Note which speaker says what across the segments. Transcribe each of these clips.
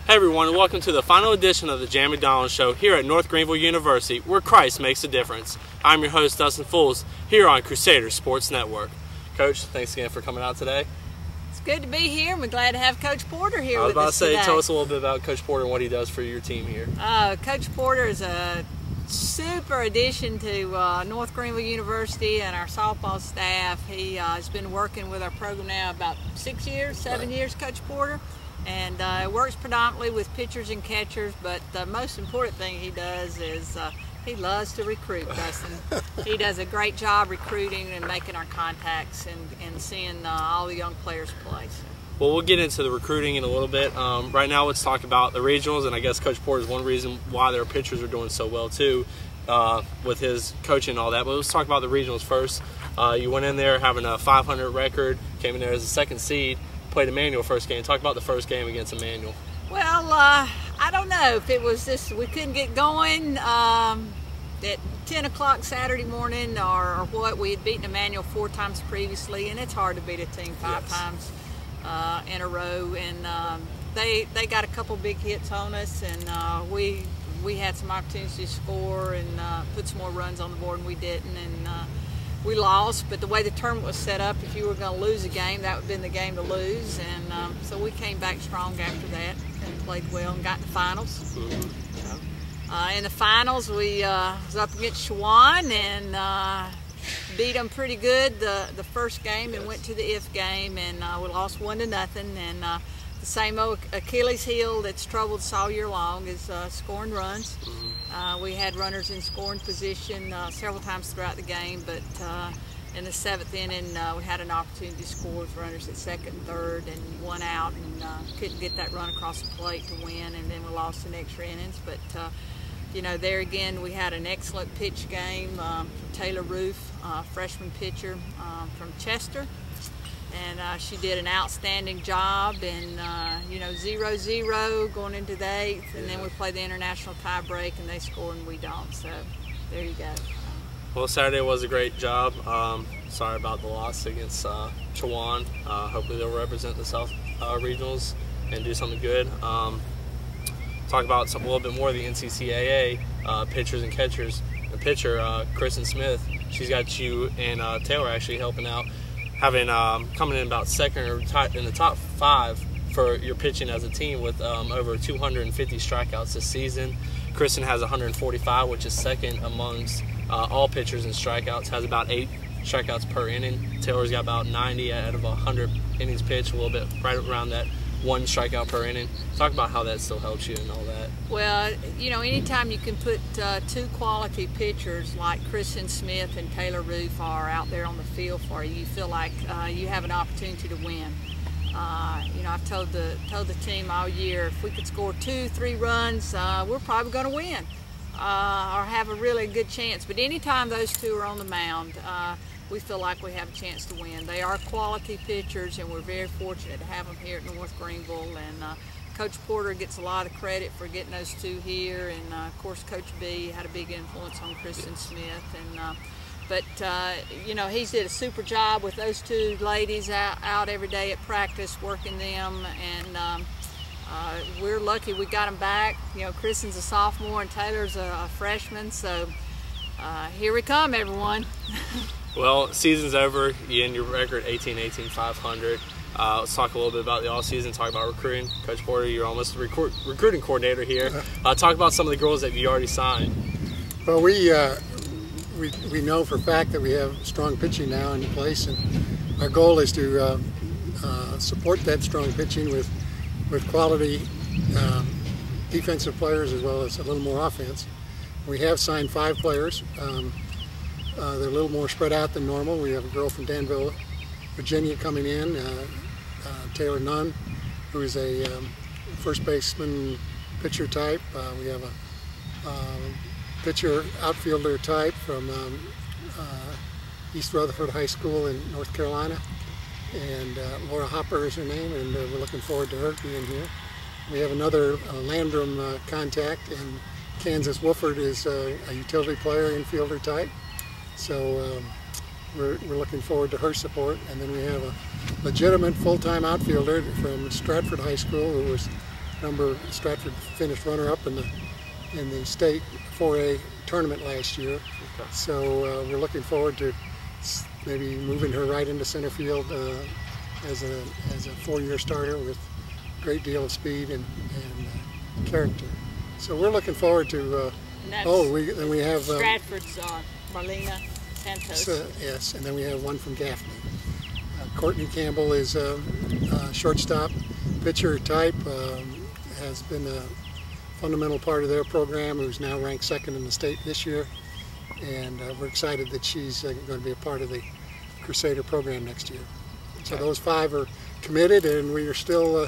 Speaker 1: Hey everyone, and welcome to the final edition of the McDonald Show here at North Greenville University, where Christ makes a difference. I'm your host, Dustin Fools, here on Crusader Sports Network. Coach, thanks again for coming out today.
Speaker 2: It's good to be here. We're glad to have Coach Porter here with us today.
Speaker 1: I was about to say, tell us a little bit about Coach Porter and what he does for your team here.
Speaker 2: Coach Porter is a super addition to North Greenville University and our softball staff. He has been working with our program now about 6 years, 7 years, Coach Porter. And works predominantly with pitchers and catchers, but the most important thing he does is he loves to recruit, Dustin. He does a great job recruiting and making our contacts and seeing all the young players play. So.
Speaker 1: Well, we'll get into the recruiting in a little bit. Right now, let's talk about the regionals, and I guess Coach Porter is one reason why their pitchers are doing so well, too, with his coaching and all that. But let's talk about the regionals first. You went in there having a 500 record, came in there as a second seed. Played Emmanuel first game. Talk about the first game against Emmanuel.
Speaker 2: Well, I don't know if it was this, we couldn't get going at 10 o'clock Saturday morning or what. We had beaten Emmanuel 4 times previously, and it's hard to beat a team 5 times in a row. And they got a couple big hits on us, and we had some opportunities to score and put some more runs on the board, and we didn't. And we lost, but the way the tournament was set up, if you were going to lose a game, that would have been the game to lose. And so we came back strong after that and played well and got to the finals. So, in the finals, we was up against Shawan and beat them pretty good the first game and went to the if game, and we lost 1-0. And the same old Achilles heel that's troubled us all year long is scoring runs. We had runners in scoring position several times throughout the game, but in the 7th inning we had an opportunity to score with runners at second and third and 1 out, and couldn't get that run across the plate to win, and then we lost in extra innings. But you know, there again we had an excellent pitch game from Taylor Roof, freshman pitcher from Chester. And she did an outstanding job, and you know, 0-0 going into the 8th, and then we played the international tie break, and they scored and we don't. So there you go.
Speaker 1: Well, Saturday was a great job. Sorry about the loss against Chawan. Hopefully they'll represent the South Regionals and do something good. Talk about a little bit more of the NCCAA pitchers and catchers. The pitcher, Kristen Smith, she's got you and Taylor actually helping out, having coming in about second or in the top 5 for your pitching as a team with over 250 strikeouts this season. Kristen has 145, which is second amongst all pitchers in strikeouts, has about 8 strikeouts per inning. Taylor's got about 90 out of 100 innings pitched, a little bit right around that 1 strikeout per inning. Talk about how that still helps you and all that.
Speaker 2: Well, you know, anytime you can put 2 quality pitchers like Kristen Smith and Taylor Roof are out there on the field for you, you feel like you have an opportunity to win. You know, I've told the team all year, if we could score 2-3 runs, we're probably going to win or have a really good chance. But anytime those 2 are on the mound, we feel like we have a chance to win. They are quality pitchers, and we're very fortunate to have them here at North Greenville. And Coach Porter gets a lot of credit for getting those 2 here, and of course Coach B had a big influence on Kristen Smith. And but you know, he's did a super job with those 2 ladies out every day at practice, working them, and we're lucky we got them back. You know, Kristen's a sophomore and Taylor's a freshman, so here we come, everyone.
Speaker 1: Well, season's over. You end your record 18-500. Let's talk a little bit about the off-season, talk about recruiting. Coach Porter, you're almost a recruiting coordinator here. Talk about some of the girls that you already signed.
Speaker 3: Well, we know for a fact that we have strong pitching now in place, and our goal is to support that strong pitching with quality defensive players as well as a little more offense. We have signed 5 players. They're a little more spread out than normal. We have a girl from Danville, Virginia coming in, Taylor Nunn, who is a first baseman pitcher type. We have a pitcher outfielder type from East Rutherford High School in North Carolina, and Laura Hopper is her name, and we're looking forward to her being here. We have another Landrum contact, and Kansas Wooford is a utility player, infielder type. So we're looking forward to her support. And then we have a legitimate full-time outfielder from Stratford High School who was Stratford finished runner-up in the state 4A tournament last year.
Speaker 1: Okay.
Speaker 3: So we're looking forward to maybe moving her right into center field as a 4-year starter with a great deal of speed and character. So we're looking forward to. We have
Speaker 2: Stratford's Marlena Santos.
Speaker 3: Yes, and then we have one from Gaffney. Courtney Campbell is a shortstop pitcher type. Has been a fundamental part of their program. Who's now ranked second in the state this year, and we're excited that she's going to be a part of the Crusader program next year. So those 5 are committed, and we are still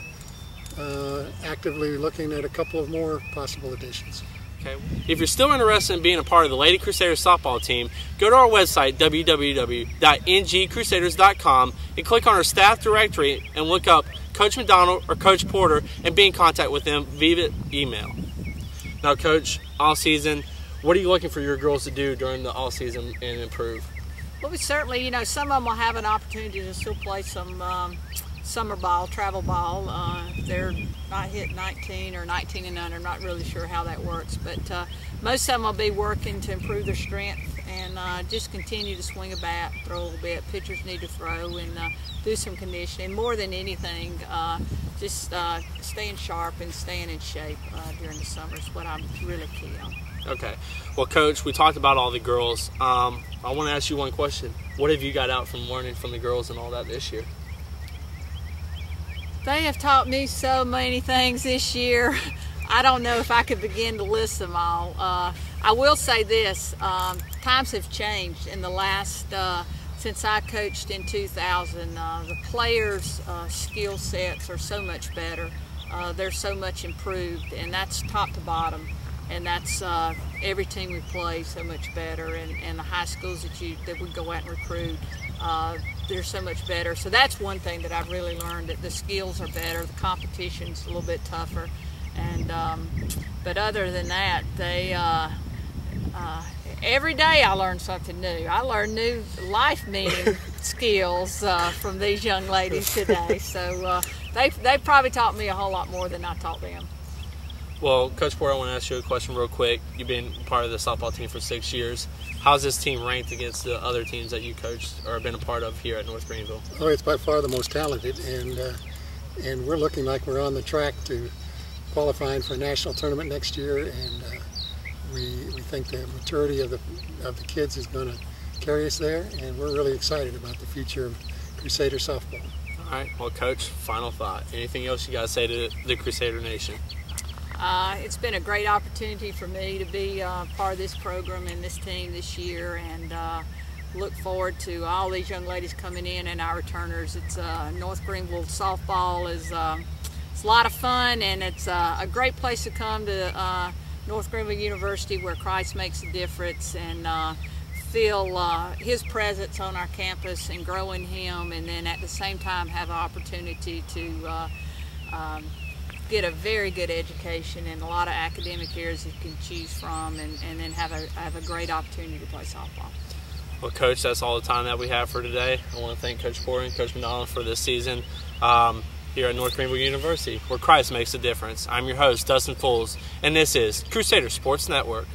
Speaker 3: actively looking at a couple of more possible additions.
Speaker 1: Okay. If you're still interested in being a part of the Lady Crusaders softball team, go to our website, www.ngcrusaders.com, and click on our staff directory and look up Coach McDonald or Coach Porter and be in contact with them via email. Now, Coach, all season, what are you looking for your girls to do during the all season and improve?
Speaker 2: Well, we certainly, some of them will have an opportunity to still play some summer ball, travel ball. They're not hit 19 or 19 and under. I'm not really sure how that works, but most of them will be working to improve their strength and just continue to swing a bat, throw a little bit. Pitchers need to throw and do some conditioning. More than anything, just staying sharp and staying in shape during the summer is what I'm really key on.
Speaker 1: Okay. Well, Coach, we talked about all the girls. I want to ask you one question. What have you got out from learning from the girls and all that this year?
Speaker 2: They have taught me so many things this year. I don't know if I could begin to list them all. I will say this, times have changed in the last, since I coached in 2000. The players' skill sets are so much better. They're so much improved, and that's top to bottom. And that's every team we play so much better, and the high schools that we go out and recruit, they're so much better. So that's one thing that I've really learned, that the skills are better, the competition's a little bit tougher, and but other than that, they every day I learn something new. I learn new life meaning skills from these young ladies today. So they probably taught me a whole lot more than I taught them.
Speaker 1: Well, Coach Porter, I want to ask you a question real quick. You've been part of the softball team for 6 years. How's this team ranked against the other teams that you coached or been a part of here at North Greenville?
Speaker 3: Oh, it's by far the most talented, and we're looking like we're on the track to qualifying for a national tournament next year, and we think the maturity of the kids is going to carry us there, and we're really excited about the future of Crusader softball.
Speaker 1: All right. Well, Coach, final thought. Anything else you got to say to the Crusader Nation?
Speaker 2: It's been a great opportunity for me to be part of this program and this team this year, and look forward to all these young ladies coming in and our returners. It's North Greenville softball is it's a lot of fun, and it's a great place to come to North Greenville University, where Christ makes a difference, and feel his presence on our campus and grow in him, and then at the same time have an opportunity to get a very good education in a lot of academic areas you can choose from, and then have a great opportunity to play softball.
Speaker 1: Well, Coach, that's all the time that we have for today. I want to thank Coach Porter and Coach McDonald for this season here at North Greenville University, where Christ makes a difference. I'm your host, Dustin Fools, and this is Crusader Sports Network.